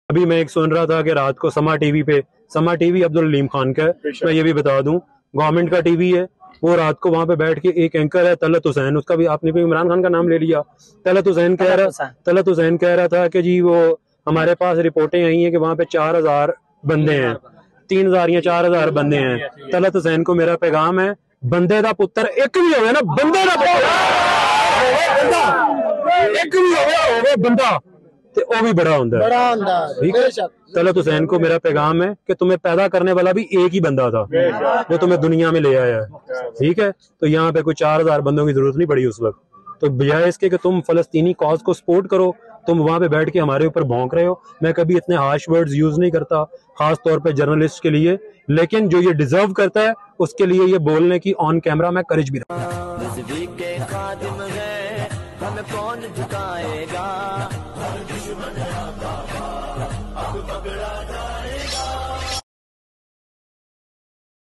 अभी मैं एक सुन रहा था कि रात को समा टीवी अब्दुल हलीम खान का है। मैं ये भी बता दूं, गवर्नमेंट का टीवी है। वो रात को वहां पे बैठ के एक एंकर है तलत हुसैन, उसका भी आपने भी इमरान खान का नाम ले लिया। तलत हुसैन कह रहा था कि जी वो हमारे पास रिपोर्टें आई हैं कि वहां पे 4,000 बंदे हैं, 3,000 या 4,000 बंदे हैं। तलत हुसैन को मेरा पैगाम है, बंदे का पुत्र एक भी हो ना, बंदे का एक भी हो बंदा ते वो भी बड़ा होता है। ठीक है, तलत हुसैन को मेरा पैगाम है कि तुम्हें पैदा करने वाला भी एक ही बंदा था जो तुम्हें दुनिया में ले आया है। ठीक है, तो यहाँ पे कोई 4,000 बंदों की जरूरत नहीं पड़ी उस वक्त। तो बजाय इसके कि तुम फलस्तीनी कॉज को सपोर्ट करो, तुम वहां पे बैठ के हमारे ऊपर भौंक रहे हो। मैं कभी इतने हार्श वर्ड्स यूज नहीं करता, खास तौर पे जर्नलिस्ट के लिए, लेकिन जो ये डिजर्व करता है उसके लिए ये बोलने की ऑन कैमरा मैं करेज भी रखता हूं।